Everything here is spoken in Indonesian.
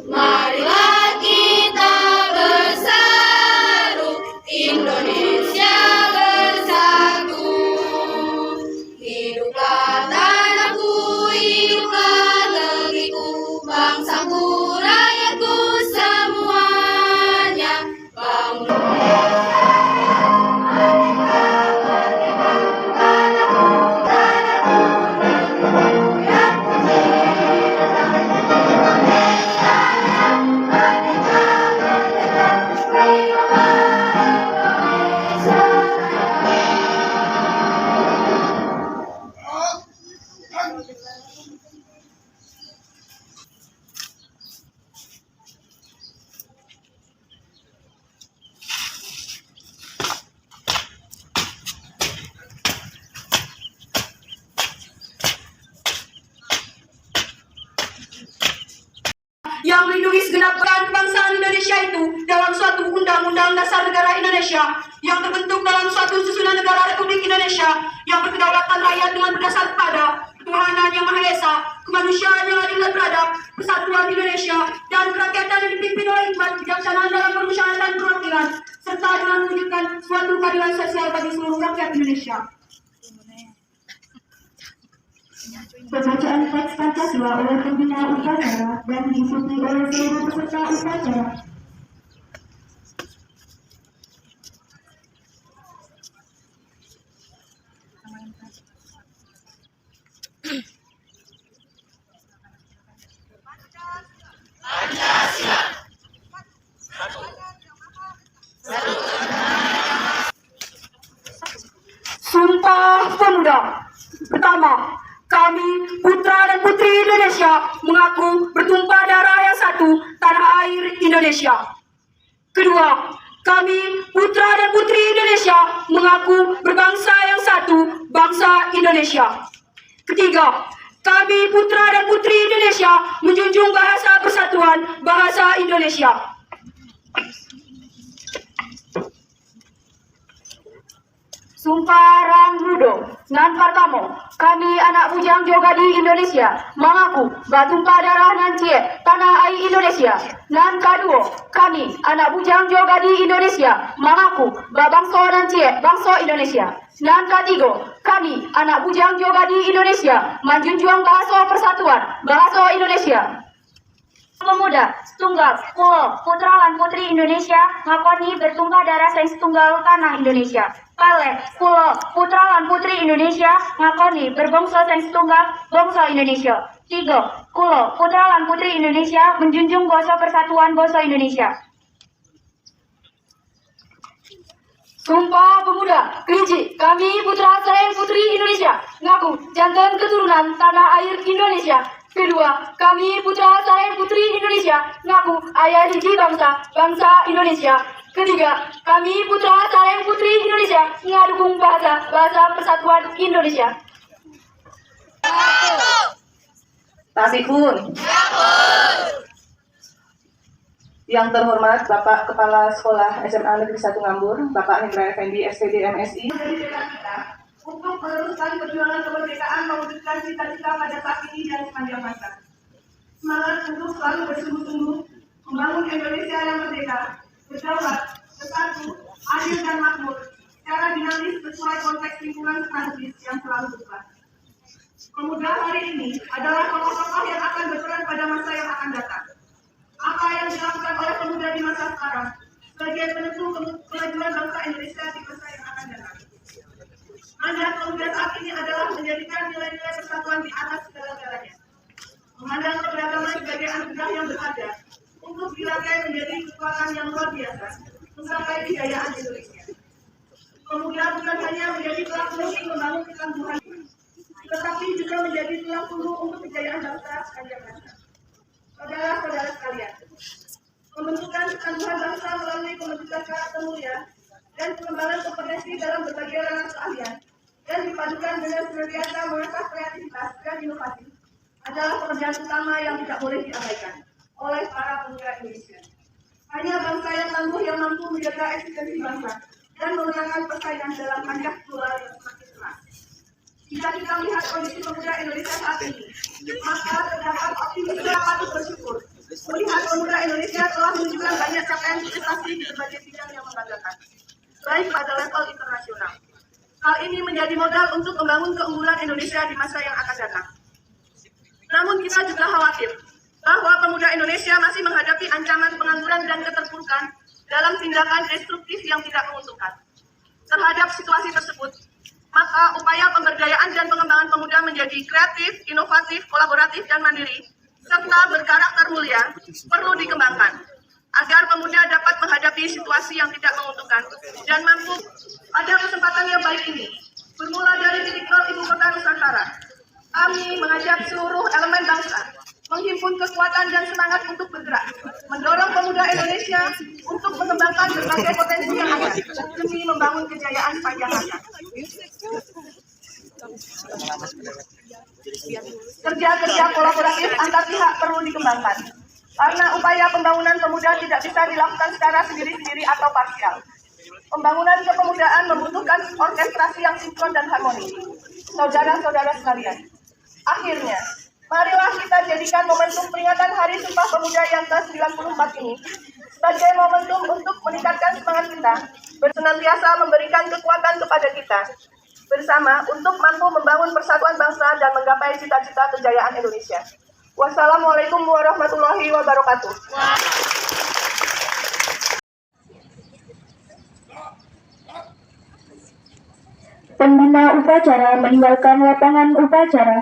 marilah kita berseru, Indonesia bersatu. Hiduplah tanahku, hiduplah negeriku, bangsaku, rakyatku semuanya. Yang melindungi segenap peran kebangsaan Indonesia itu dalam suatu undang-undang dasar negara Indonesia yang terbentuk dalam suatu susunan negara Republik Indonesia yang berkedaulatan rakyat dengan berdasar pada ketuhanan yang Maha Esa, kemanusiaan yang adil dan beradab, persatuan Indonesia, dan kerakyatan yang dipimpin oleh hikmat kebijaksanaan dalam permusyawaratan perwakilan, serta dengan mewujudkan suatu keadilan sosial bagi seluruh rakyat Indonesia. Pembacaan teks Pancasila oleh pembina upacara dan diikuti oleh seluruh peserta upacara. Sumpah Pemuda. Pertama, kami putra dan putri Indonesia mengaku bertumpah darah yang satu, tanah air Indonesia. Kedua, kami putra dan putri Indonesia mengaku berbangsa yang satu, bangsa Indonesia. Ketiga, kami putra dan putri Indonesia menjunjung bahasa persatuan, bahasa Indonesia. Sumpah Rangrudo. Nan pertama, kami anak bujang Jogadi Indonesia mengaku bertumpah darah nan cie tanah air Indonesia. Nan kedua, kami anak bujang Jogadi Indonesia mengaku berbangsa nan cie bangsa Indonesia. Nan ketiga, kami anak bujang Jogadi Indonesia menjunjung bahasa persatuan, bahasa Indonesia. Pemuda setunggal putra lan putri Indonesia ngakoni bertumpah darah saing setunggal tanah Indonesia. Kale putra lan putri Indonesia ngakoni berbangsa saing setunggal bangsa Indonesia. 3. Putra lan putri Indonesia menjunjung bahasa persatuan bahasa Indonesia. Sumpah Pemuda. Kelinci, kami putra sareng putri Indonesia ngaku jantan keturunan tanah air Indonesia. Kedua, kami putra sareng putri Indonesia ngaku ayah hiji bangsa Indonesia. Ketiga, kami putra sareng putri Indonesia ngadukung bahasa persatuan Indonesia. Tasihun. Yang terhormat Bapak Kepala Sekolah SMA Negeri 1 Ngambur, Bapak Hendra Effendi, SPD MSI. Untuk meneruskan perjuangan kemerdekaan mewujudkan cita-cita pada saat ini dan sepanjang masa. Semangat untuk selalu bersungguh-sungguh membangun Indonesia yang merdeka, berdaulat, bersatu, adil dan makmur, secara dinamis sesuai konteks lingkungan strategis yang selalu berubah. Pemuda hari ini adalah tokoh-tokoh yang akan berperan pada masa yang akan datang. Apa yang dilakukan oleh pemuda di masa sekarang sebagai penentu kemajuan bangsa Indonesia di masa yang akan datang. Mandat pemuda saat ini adalah menjadikan nilai-nilai persatuan di atas segala-galanya. Memandang keberagaman sebagai anugerah yang berharga untuk dirangkai menjadi kekuatan yang luar biasa mencapai kejayaan Indonesia. Pemuda bukan hanya menjadi tulang punggung membangun ketangguhan, tetapi juga menjadi tulang punggung untuk kejayaan bangsa sepanjang masa. Saudara-saudara sekalian, pembentukan ketangguhan bangsa melalui pembentukan karakter mulia dan pengembangan kompetensi dalam berbagai ranah keahlian dan dipadukan dengan senantiasa mengasah kreativitas dan inovasi adalah pekerjaan utama yang tidak boleh diabaikan oleh para pemuda Indonesia. Hanya bangsa yang tangguh yang mampu menjaga eksistensi bangsa dan memenangkan persaingan dalam kancah global yang semakin keras. Jika kita melihat kondisi pemuda Indonesia saat ini, maka terdapat optimisme yang patut bersyukur Melihat pemuda Indonesia telah menunjukkan banyak capaian prestasi di berbagai bidang yang membanggakan, baik pada level internasional. Hal ini menjadi modal untuk membangun keunggulan Indonesia di masa yang akan datang. Namun kita juga khawatir bahwa pemuda Indonesia masih menghadapi ancaman pengangguran dan keterpurukan dalam tindakan destruktif yang tidak menguntungkan. Terhadap situasi tersebut, maka upaya pemberdayaan dan pengembangan pemuda menjadi kreatif, inovatif, kolaboratif, dan mandiri, serta berkarakter mulia perlu dikembangkan agar pemuda dapat menghadapi situasi yang tidak menguntungkan dan mampu pada kesempatan yang baik ini. Bermula dari titik nol Ibu Kota Nusantara, kami mengajak seluruh elemen bangsa menghimpun kekuatan dan semangat untuk bergerak, mendorong pemuda Indonesia untuk mengembangkan berbagai potensi yang ada demi membangun kejayaan sepanjang masa. Kerja-kerja kolaboratif antar pihak perlu dikembangkan, karena upaya pembangunan pemuda tidak bisa dilakukan secara sendiri-sendiri atau parsial. Pembangunan kepemudaan membutuhkan orkestrasi yang sinkron dan harmoni. Saudara-saudara sekalian, akhirnya, marilah kita jadikan momentum peringatan Hari Sumpah Pemuda yang ke-94 ini sebagai momentum untuk meningkatkan semangat kita, bersenantiasa memberikan kekuatan kepada kita bersama untuk mampu membangun persatuan bangsa dan menggapai cita-cita kejayaan Indonesia. Wassalamualaikum warahmatullahi wabarakatuh. Pembina upacara meninggalkan lapangan upacara.